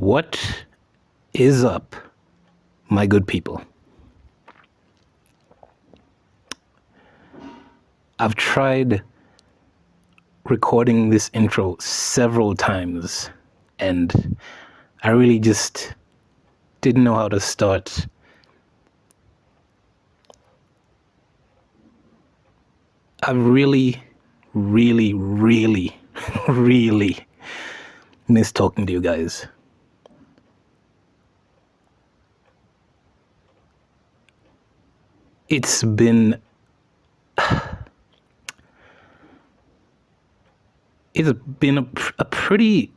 What is up, my good people? I've tried recording this intro several times and I really just didn't know how to start. I've really missed talking to you guys. It's been a pretty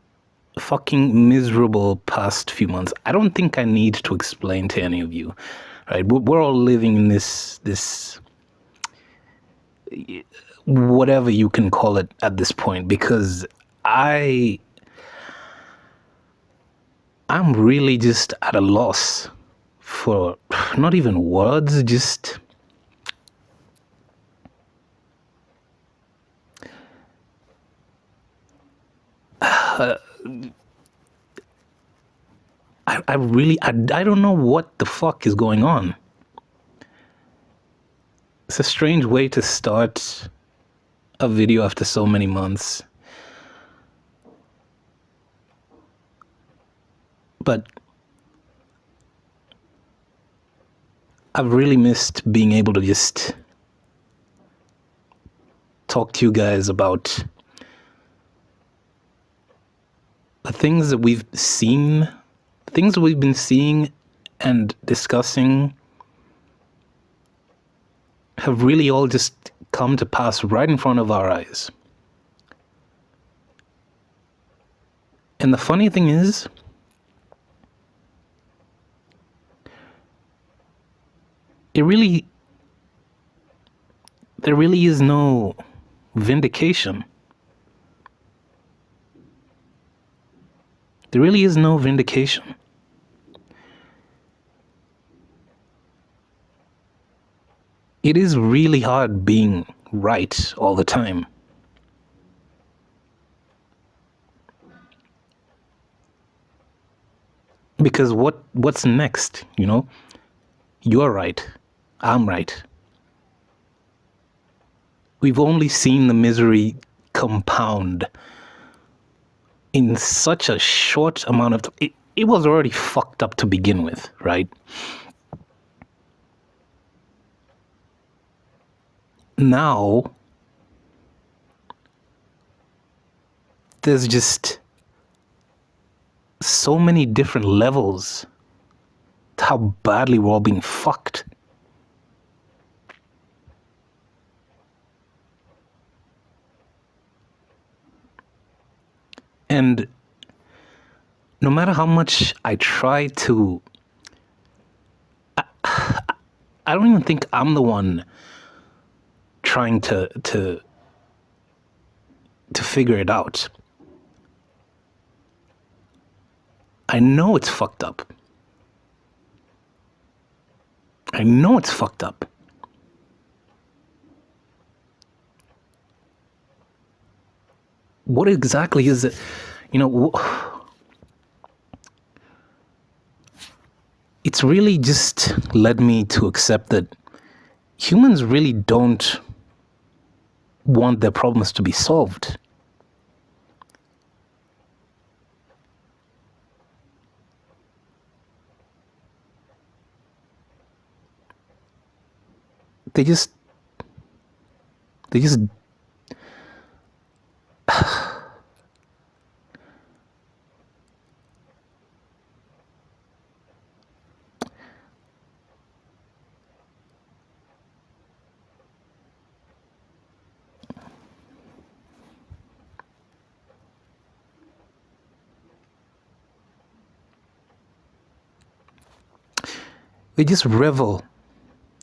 fucking miserable past few months. I don't think I need to explain to any of you, right? We're all living in this whatever you can call it at this point, because I'm really just at a loss for not even words, just I don't know what the fuck is going on. It's a strange way to start a video after so many months. But I've really missed being able to just talk to you guys about the things that we've seen, the things that we've been seeing and discussing have really all just come to pass right in front of our eyes. And the funny thing is, there really is no vindication. There really is no vindication. It is really hard being right all the time. Because what's next, you know? You're right. I'm right. We've only seen the misery compound in such a short amount of time. It was already fucked up to begin with, right? Now, there's just so many different levels to how badly we're all being fucked. And no matter how much I try to, I don't even think I'm the one trying to figure it out. I know it's fucked up. I know it's fucked up. What exactly is it? You know, it's really just led me to accept that humans really don't want their problems to be solved. They just revel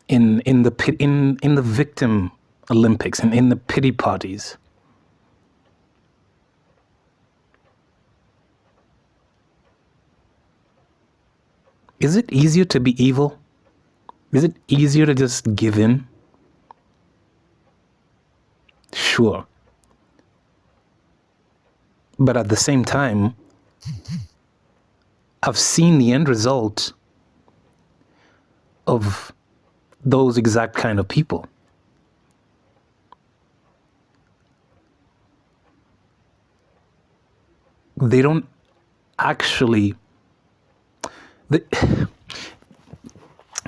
in the victim Olympics and in the pity parties. Is it easier to be evil? Is it easier to just give in? Sure. But at the same time, have seen the end result of those exact kind of people. They don't actually...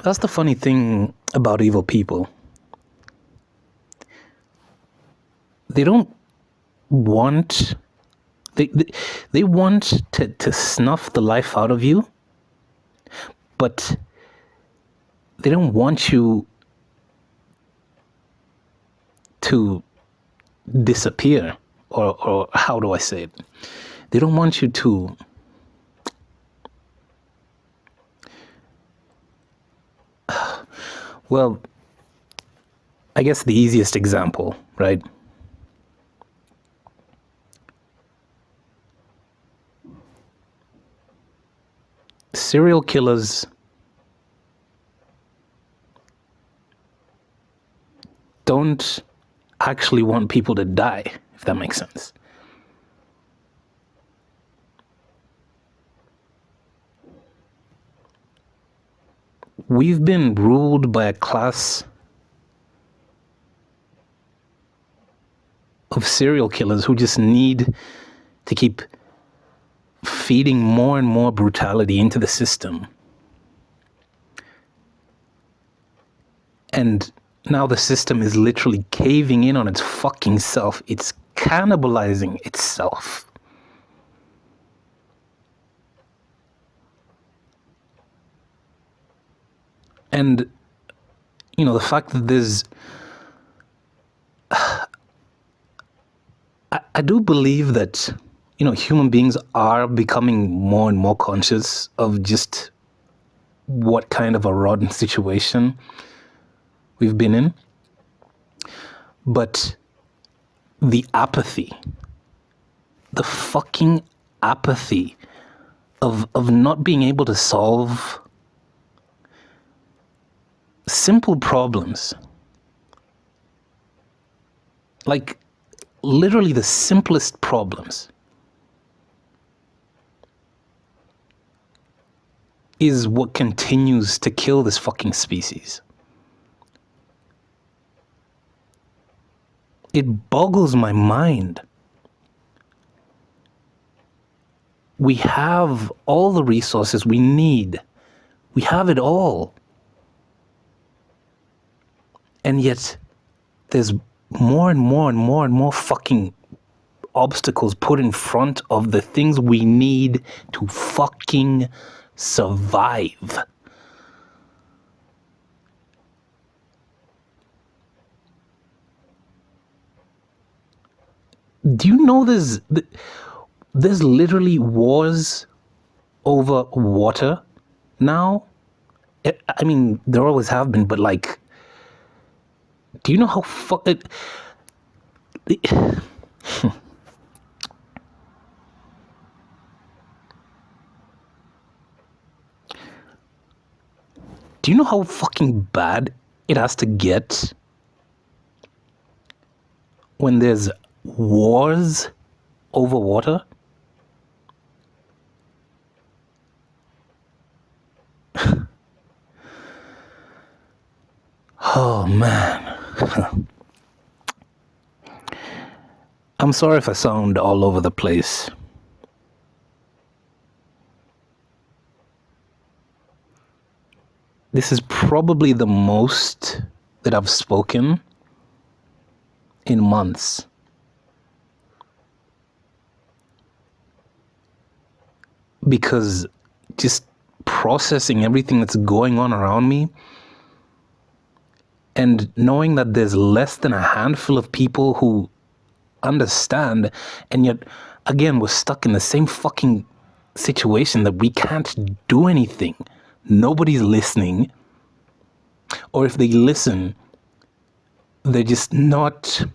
That's the funny thing about evil people. They don't want... They want to snuff the life out of you, but they don't want you to disappear, or how do I say it? They don't want you to... Well, I guess the easiest example, right? Serial killers don't actually want people to die, if that makes sense. We've been ruled by a class of serial killers who just need to keep feeding more and more brutality into the system. And now the system is literally caving in on its fucking self. It's cannibalizing itself. And, you know, the fact that there's... I do believe that, you know, human beings are becoming more and more conscious of just what kind of a rotten situation we've been in. But the apathy, the fucking apathy of not being able to solve simple problems, like literally the simplest problems, is what continues to kill this fucking species. It boggles my mind. We have all the resources we need. We have it all. And yet, there's more and more and more and more fucking obstacles put in front of the things we need to fucking survive. Do you know there's literally wars over water now? I mean, there always have been, but like, do you know how do you know how fucking bad it has to get when there's wars over water? Oh man. I'm sorry if I sound all over the place. This is probably the most that I've spoken in months. Because just processing everything that's going on around me, and knowing that there's less than a handful of people who understand, and yet, again, we're stuck in the same fucking situation that we can't do anything. Nobody's listening. Or if they listen, they're just not...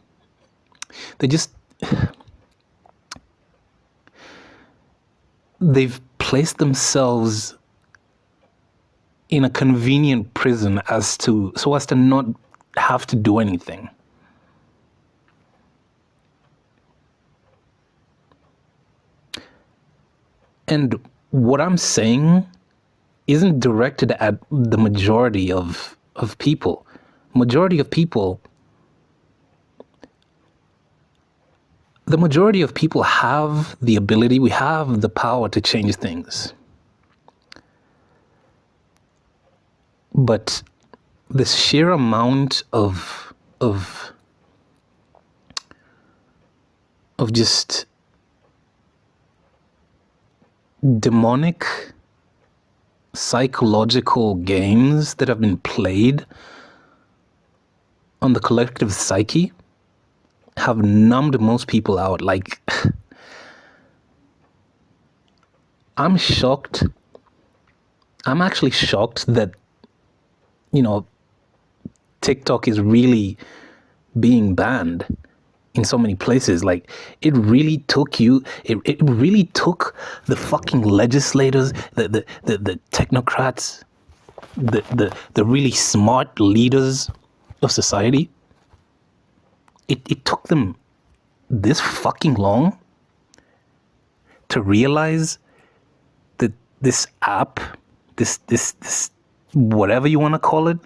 They've placed themselves in a convenient prison so as to not have to do anything. And what I'm saying isn't directed at the majority of people. Majority of people, the majority of people have the ability, we have the power to change things. But this sheer amount of just demonic psychological games that have been played on the collective psyche have numbed most people out. Like, I'm shocked. I'm actually shocked that, TikTok is really being banned in so many places. Like, it really took it really took the fucking legislators, the technocrats, the really smart leaders of society. It took them this fucking long to realize that this app, this whatever you want to call it,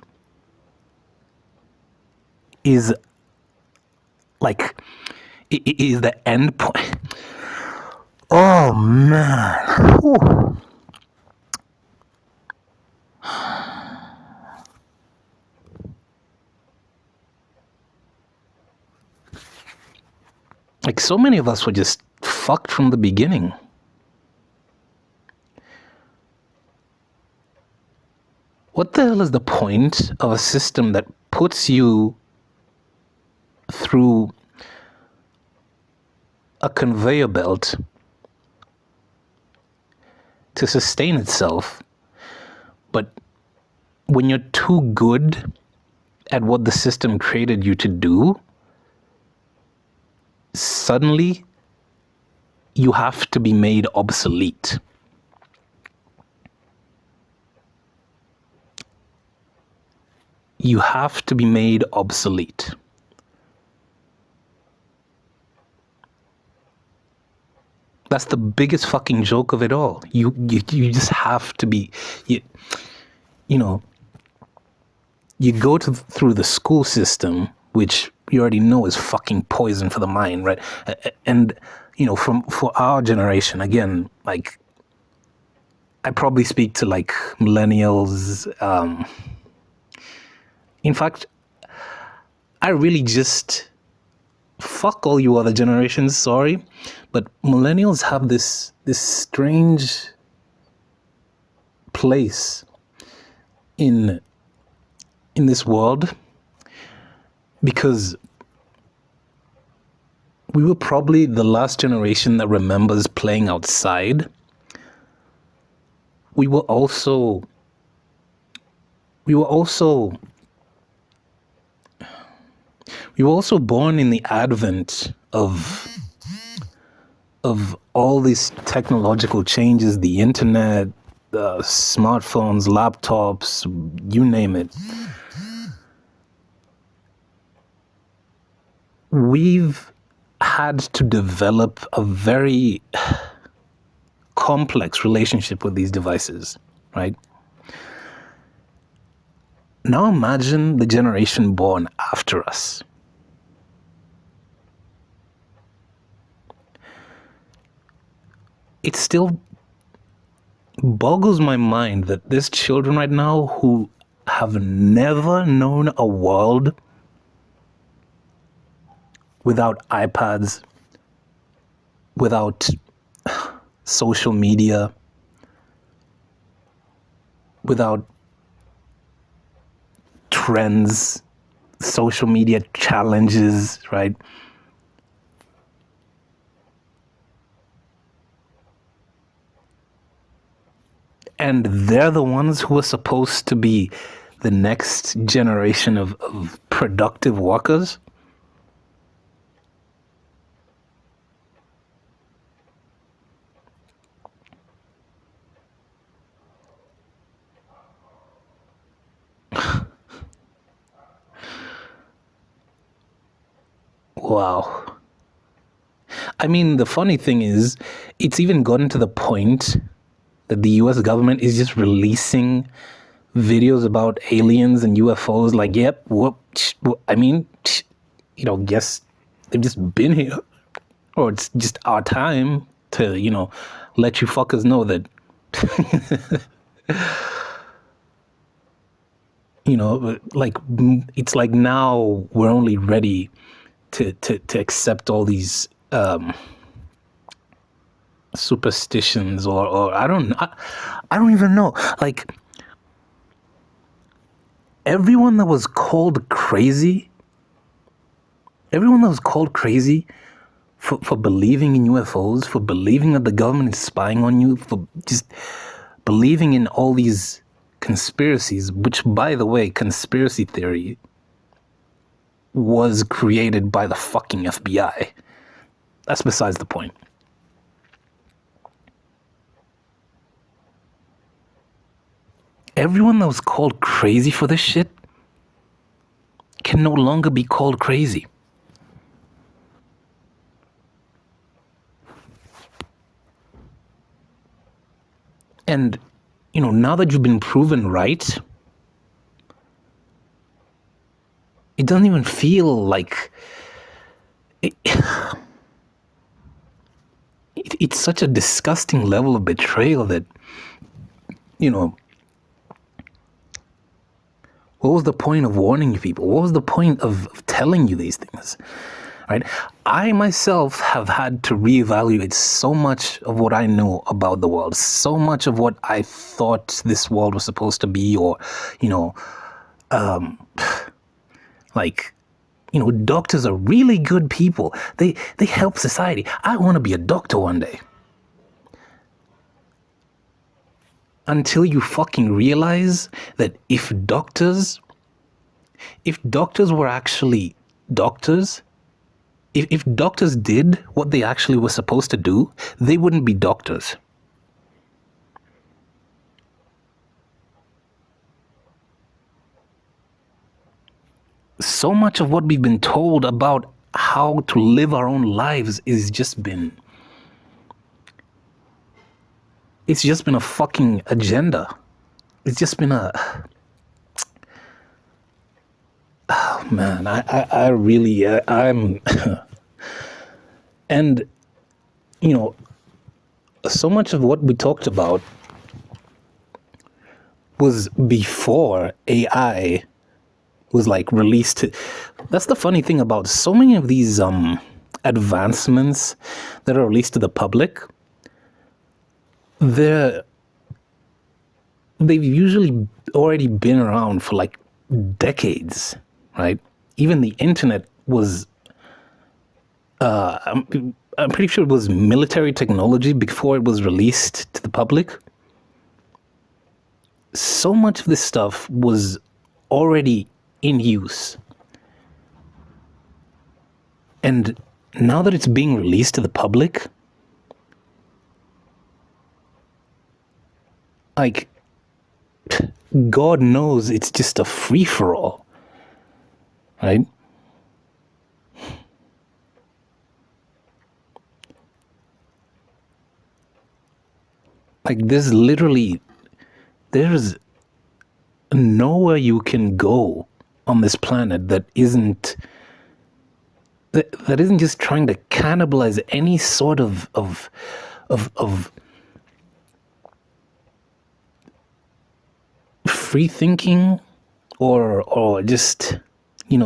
is like, it is the end point. Oh man. Whew. Like, so many of us were just fucked from the beginning. What the hell is the point of a system that puts you through a conveyor belt to sustain itself, but when you're too good at what the system created you to do, suddenly you have to be made obsolete? You have to be made obsolete. That's the biggest fucking joke of it all. You just have to be, you go through the school system, which you already know is fucking poison for the mind, right? And, for our generation, again, like, I probably speak to like millennials. In fact, I really just, fuck all you other generations, sorry, but millennials have this strange place in this world, because we were probably the last generation that remembers playing outside. We were also born in the advent of all these technological changes, the internet, smartphones, laptops, you name it. We've had to develop a very complex relationship with these devices, right? Now imagine the generation born after us. It still boggles my mind that there's children right now who have never known a world without iPads, without social media, without trends, social media challenges, right? And they're the ones who are supposed to be the next generation of productive workers. Wow. I mean, the funny thing is, it's even gotten to the point that the US government is just releasing videos about aliens and UFOs like, yep, I mean, guess they've just been here. Or it's just our time to, let you fuckers know that, like, it's like now we're only ready to accept all these superstitions or I don't even know. Like, everyone that was called crazy for believing in UFOs, for believing that the government is spying on you, for just believing in all these conspiracies, which, by the way, conspiracy theory was created by the fucking FBI. That's besides the point. Everyone that was called crazy for this shit can no longer be called crazy. And, now that you've been proven right, it doesn't even feel like... It's such a disgusting level of betrayal that, what was the point of warning you people? What was the point of telling you these things? Right? I myself have had to reevaluate so much of what I know about the world, so much of what I thought this world was supposed to be, or, doctors are really good people. They help society. I want to be a doctor one day. Until you fucking realize that if doctors were actually doctors, if doctors did what they actually were supposed to do, they wouldn't be doctors. So much of what we've been told about how to live our own lives is just been... It's just been a fucking agenda. It's just been a... Oh, man, I really... I'm... And, so much of what we talked about was before AI was, like, released. That's the funny thing about so many of these advancements that are released to the public. They've usually already been around for like decades, right? Even the internet was, I'm pretty sure it was military technology before it was released to the public. So much of this stuff was already in use. And now that it's being released to the public, like, God knows it's just a free-for-all, right? Like, there's nowhere you can go on this planet that isn't just trying to cannibalize any sort of free thinking or just, I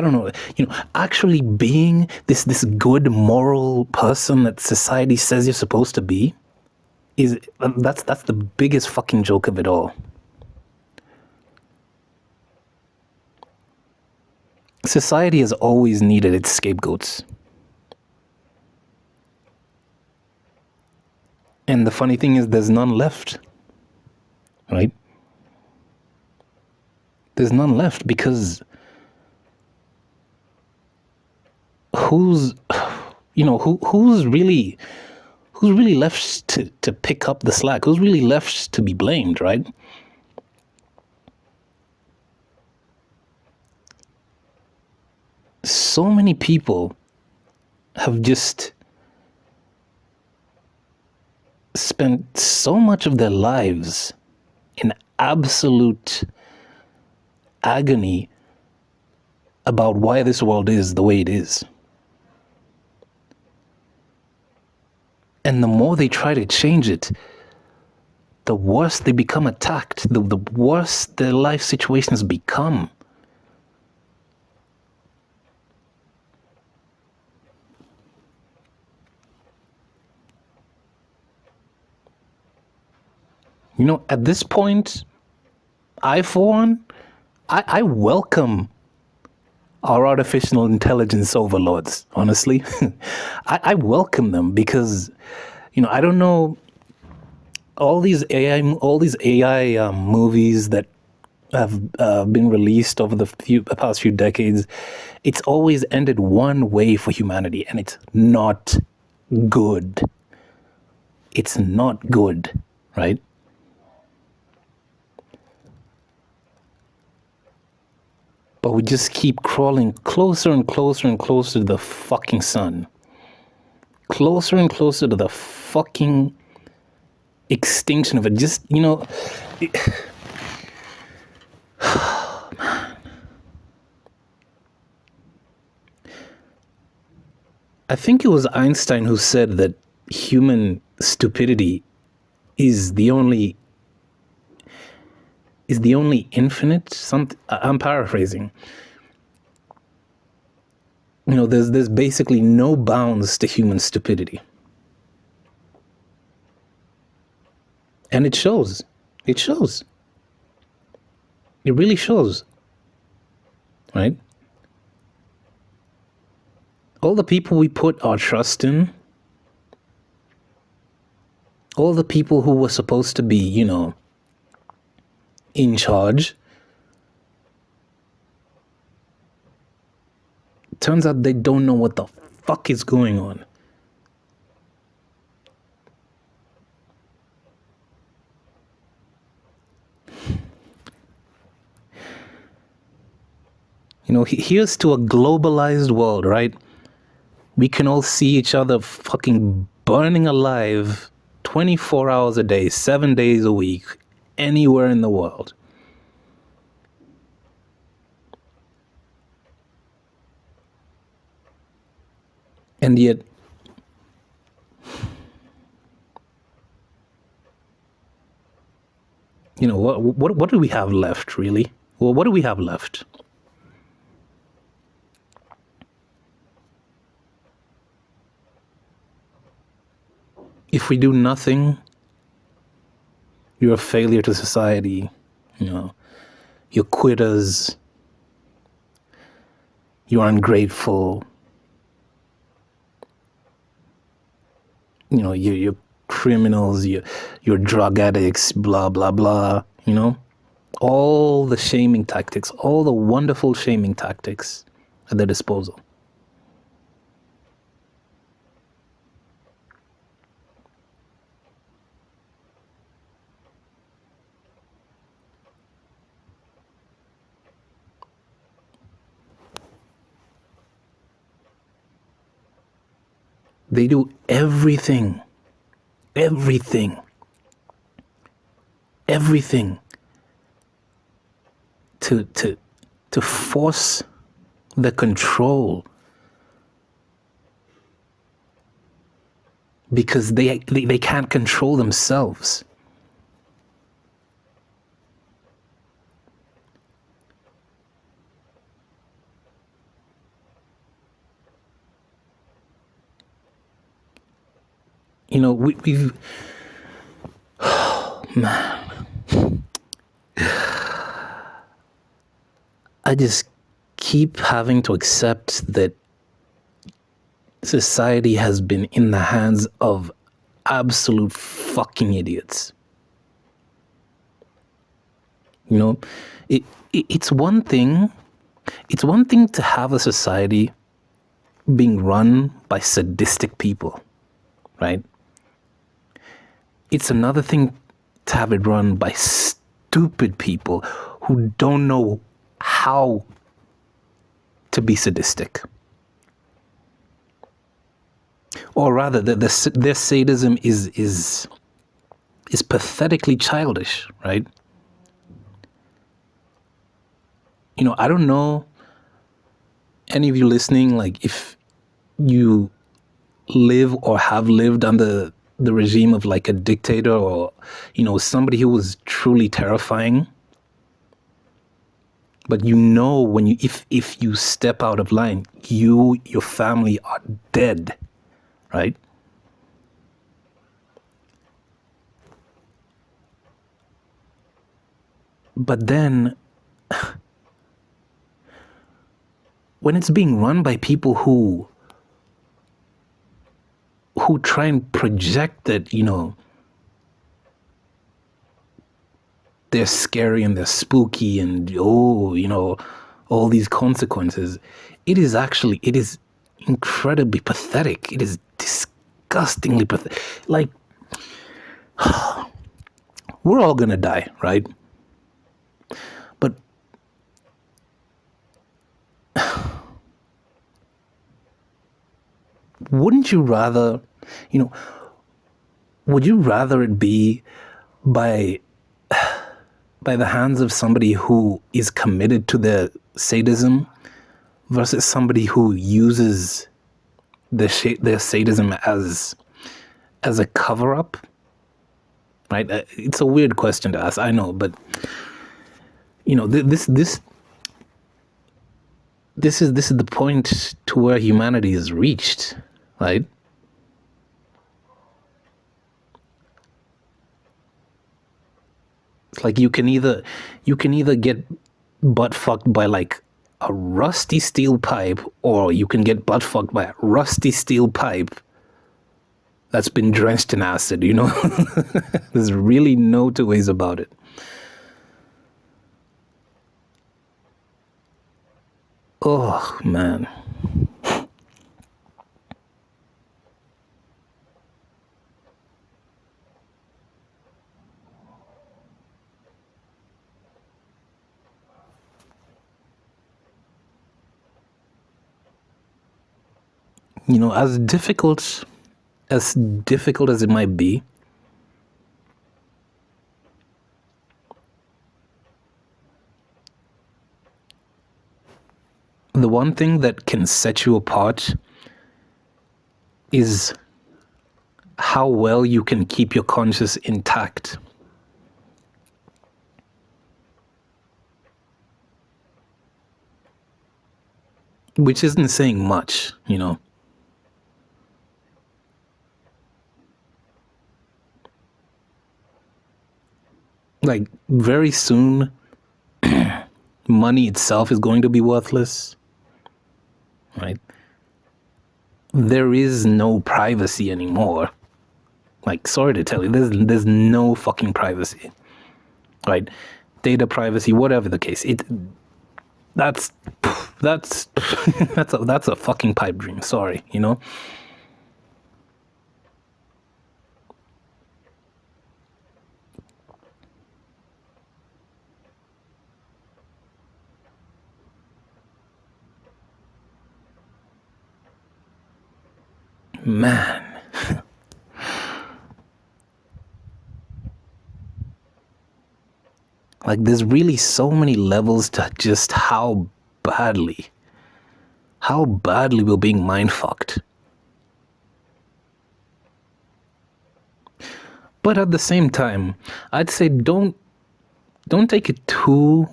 don't know, actually being this good moral person that society says you're supposed to be that's the biggest fucking joke of it all. Society has always needed its scapegoats. And the funny thing is there's none left, right? There's none left because who's really left to pick up the slack? Who's really left to be blamed, right? So many people have just spent so much of their lives in absolute agony about why this world is the way it is. And the more they try to change it, the worse they become attacked, the worse their life situations become. You know, at this point, for one, I welcome our artificial intelligence overlords, honestly. I welcome them because, I don't know, all these AI movies that have been released over the past few decades, it's always ended one way for humanity, and it's not good. It's not good, right? But we just keep crawling closer and closer and closer to the fucking sun. Closer and closer to the fucking extinction of it. Just, I think it was Einstein who said that human stupidity is the only infinite. I'm paraphrasing. There's basically no bounds to human stupidity. And it shows. It shows. It really shows. Right? All the people we put our trust in, all the people who were supposed to be, in charge, turns out they don't know what the fuck is going on. Here's to a globalized world, right? We can all see each other fucking burning alive 24 hours a day, 7 days a week, anywhere in the world. And yet, what do we have left, really? Well, what do we have left? If we do nothing, you're a failure to society. You're quitters. You're ungrateful. You're criminals. You're drug addicts. Blah blah blah. All the shaming tactics, all the wonderful shaming tactics at their disposal. They do everything to force the control, because they can't control themselves. We've oh, man. I just keep having to accept that society has been in the hands of absolute fucking idiots. It's one thing to have a society being run by sadistic people, right? It's another thing to have it run by stupid people who don't know how to be sadistic. Or rather, their sadism is is pathetically childish, right? I don't know any of you listening, like if you live or have lived under the regime of like a dictator or, somebody who was truly terrifying. But when if you step out of line, your family are dead, right? But then when it's being run by people who try and project that, they're scary and they're spooky and all these consequences, it is incredibly pathetic. It is disgustingly pathetic. Like, we're all gonna die, right? But wouldn't you rather, would you rather it be by the hands of somebody who is committed to their sadism versus somebody who uses their sadism as a cover-up? Right? It's a weird question to ask, I know, but this is the point to where humanity is reached, right? It's like you can either get butt fucked by like a rusty steel pipe, or you can get butt fucked by a rusty steel pipe that's been drenched in acid, There's really no two ways about it. Oh, man. As difficult as it might be, the one thing that can set you apart is how well you can keep your conscience intact. Which isn't saying much, Like, very soon, money itself is going to be worthless, right? There is no privacy anymore. Like, sorry to tell you, there's no fucking privacy, right? Data privacy, whatever the case, that's that's a fucking pipe dream. Sorry, Man. Like, there's really so many levels to just how badly we're being mind fucked. But at the same time, I'd say don't take it too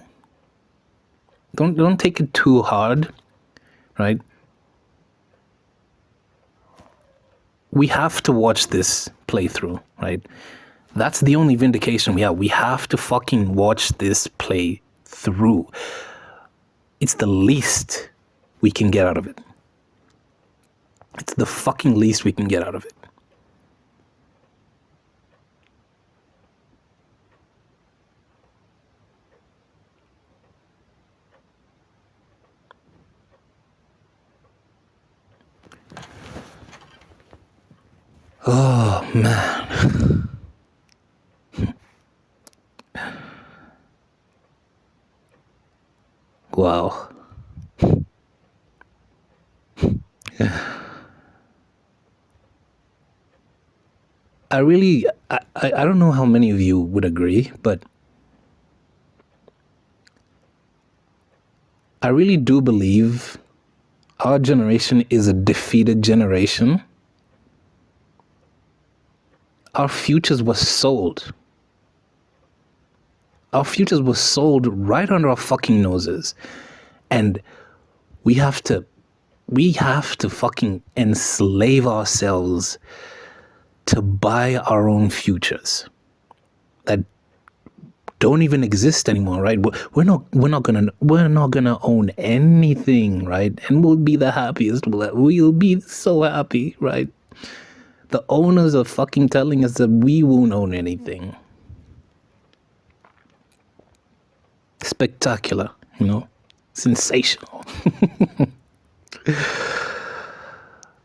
don't take it too hard, right? We have to watch this playthrough, right? That's the only vindication we have. We have to fucking watch this play through. It's the least we can get out of it. It's the fucking least we can get out of it. Oh, man. Wow. I really, I don't know how many of you would agree, but I really do believe our generation is a defeated generation. Our futures were sold. Our futures were sold right under our fucking noses. And we have to fucking enslave ourselves to buy our own futures that don't even exist anymore, right? We're not gonna own anything, right? And we'll be the happiest. We'll be so happy, right? The owners are fucking telling us that we won't own anything. Spectacular, sensational.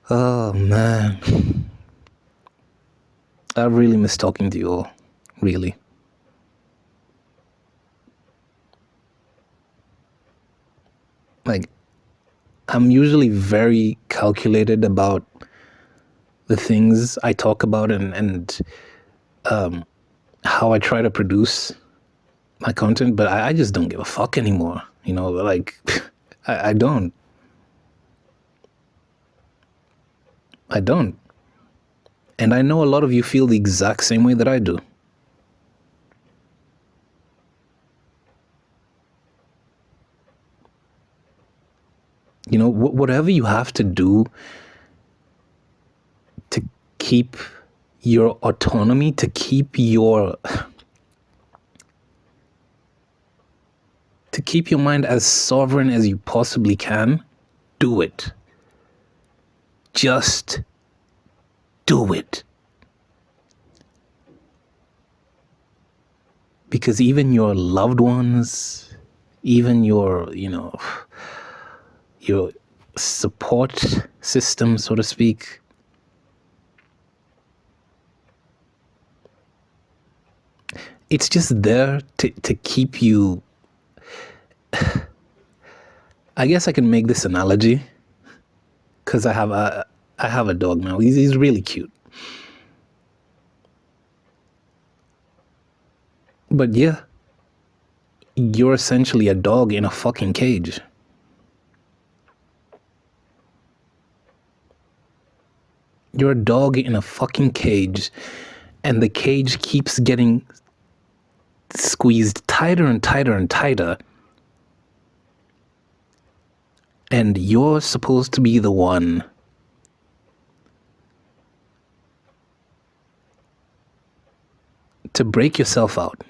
Oh man, I really miss talking to you all, really. Like, I'm usually very calculated about the things I talk about and how I try to produce my content, but I just don't give a fuck anymore. Like, I don't. I don't. And I know a lot of you feel the exact same way that I do. Whatever you have to do to keep your autonomy, to keep your mind as sovereign as you possibly can, do it. Just do it. Because even your loved ones, even your support system, so to speak, it's just there to keep you. I guess I can make this analogy because I have a dog now. He's really cute. But yeah, you're essentially a dog in a fucking cage. You're a dog in a fucking cage, and the cage keeps getting squeezed tighter and tighter and tighter. And you're supposed to be the one to break yourself out.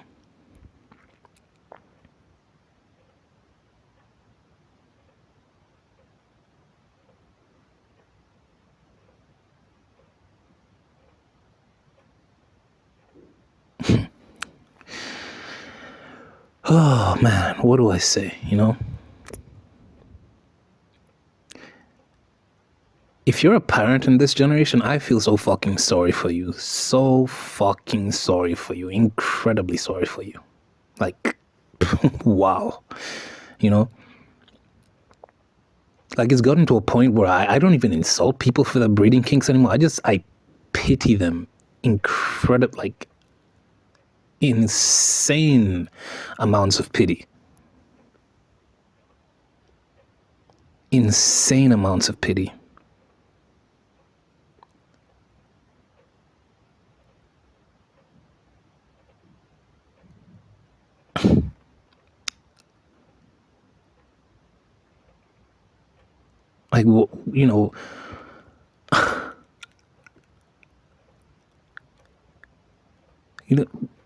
Oh man, what do I say, If you're a parent in this generation, I feel so fucking sorry for you. So fucking sorry for you. Incredibly sorry for you. Like, wow. Like, it's gotten to a point where I don't even insult people for their breeding kinks anymore. I pity them. Like, insane amounts of pity. Insane amounts of pity. Like,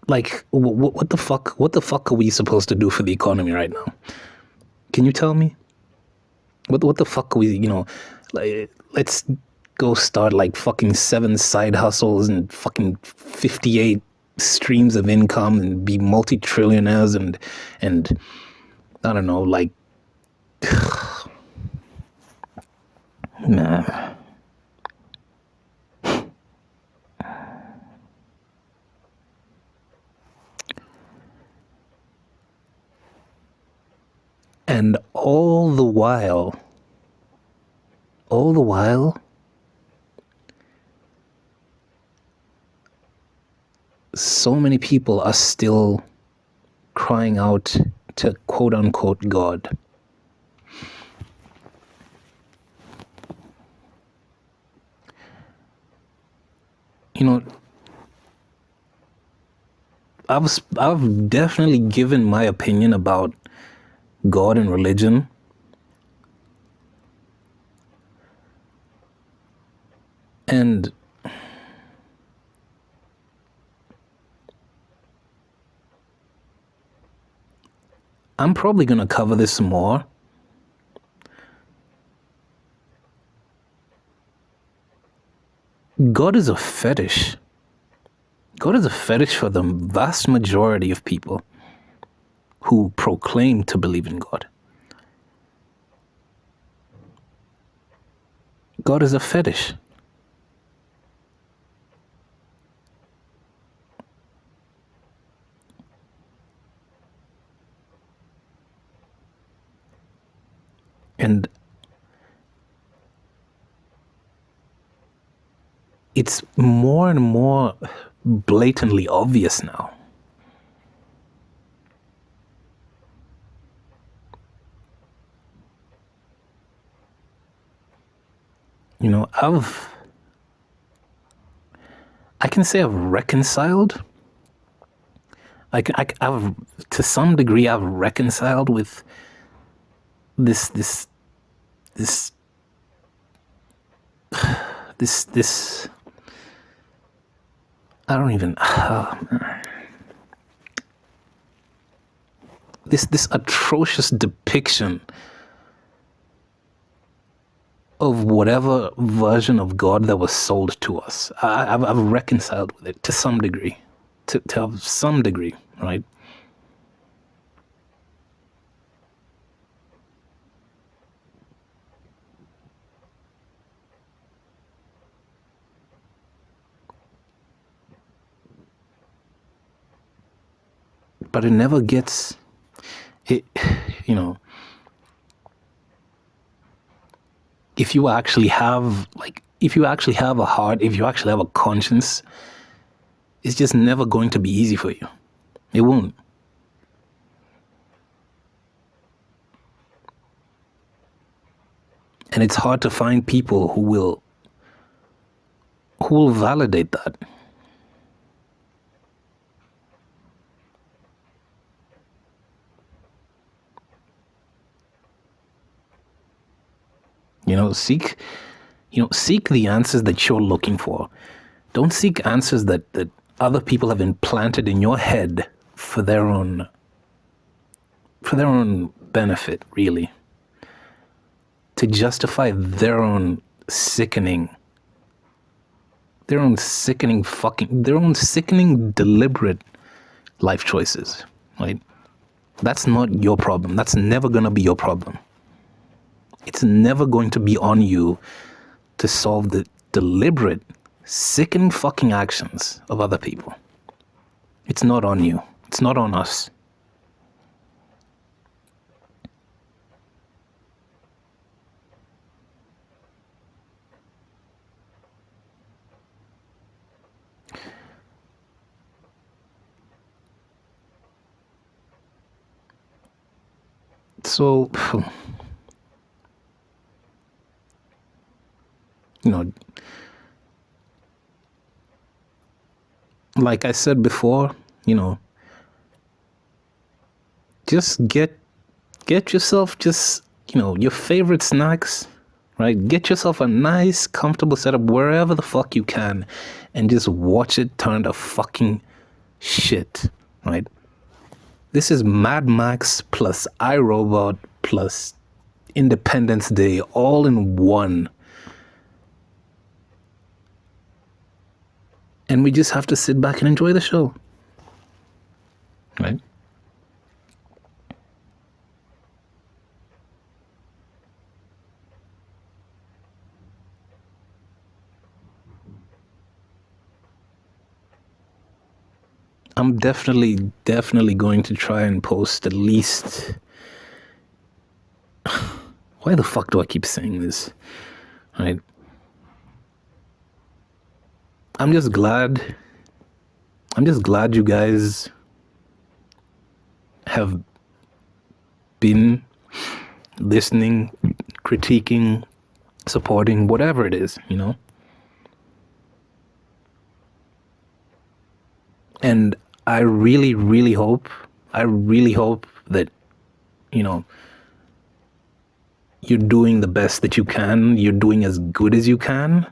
like, what the fuck? What the fuck are we supposed to do for the economy right now? Can you tell me? What the fuck are we? Like, let's go start like fucking 7 side hustles and fucking 58 streams of income and be multi-trillionaires and I don't know, like, nah. And all the while, so many people are still crying out to quote unquote God. You know, I've definitely given my opinion about God and religion. And I'm probably going to cover this some more. God is a fetish. God is a fetish for the vast majority of people who proclaim to believe in God. God is a fetish. And it's more and more blatantly obvious now. You know, I can say I've reconciled. I've to some degree I've reconciled with this I don't even this atrocious depiction of whatever version of God that was sold to us. I've reconciled with it to some degree, to some degree, right? But it never gets it. You know, if you actually have a heart, if you actually have a conscience, it's just never going to be easy for you. It won't. And it's hard to find people who will validate that. Seek the answers that you're looking for. Don't seek answers that other people have implanted in your head for their own benefit, really. To justify their own sickening deliberate life choices, right? That's not your problem. That's never going to be your problem. It's never going to be on you to solve the deliberate, sickening fucking actions of other people. It's not on you. It's not on us. So, like I said before, just get yourself your favorite snacks, right? Get yourself a nice, comfortable setup wherever the fuck you can and just watch it turn to fucking shit, right? This is Mad Max plus iRobot plus Independence Day all in one. And we just have to sit back and enjoy the show, right? I'm definitely going to try and post at least... Why the fuck do I keep saying this? Right? I'm just glad I'm just glad you guys have been listening, critiquing, supporting, whatever it is, you know. And I really, really hope that, you know, you're doing the best that you can. You're doing as good as you can.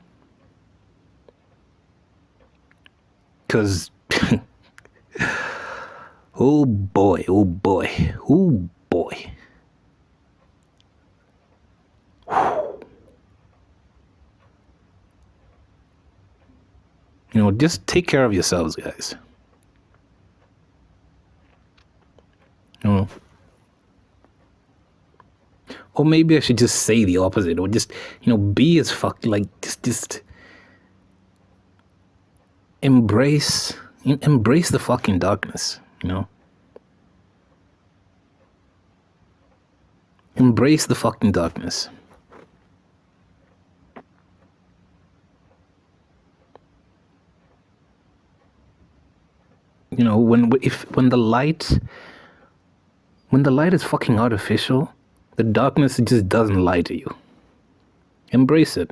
Because, oh boy, oh boy, oh boy. You know, just take care of yourselves, guys. You know? Or maybe I should just say the opposite, or just, you know, be as fuck, like, just embrace the fucking darkness, you know? Embrace the fucking darkness. You know, when the light is fucking artificial, the darkness just doesn't lie to you. Embrace it.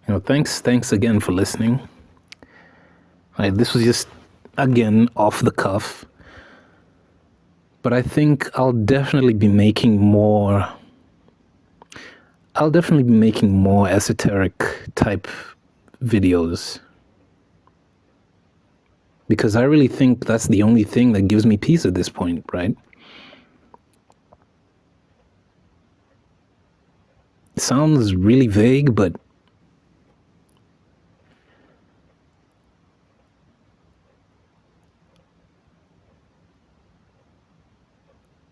You know, thanks again for listening. Right, this was just, again, off the cuff. But I think I'll definitely be making more esoteric type videos. Because I really think that's the only thing that gives me peace at this point, right? It sounds really vague, but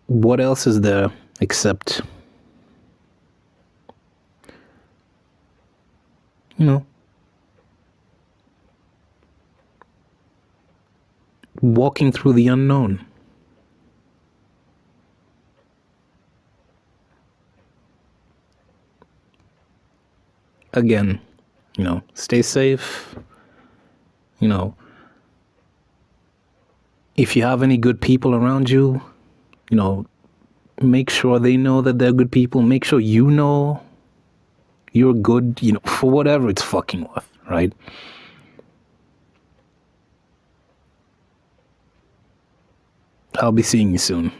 what else is there except, you know, walking through the unknown? Again, you know, stay safe. You know, if you have any good people around you, you know, make sure they know that they're good people. Make sure you know you're good, you know, for whatever it's fucking worth, right? I'll be seeing you soon.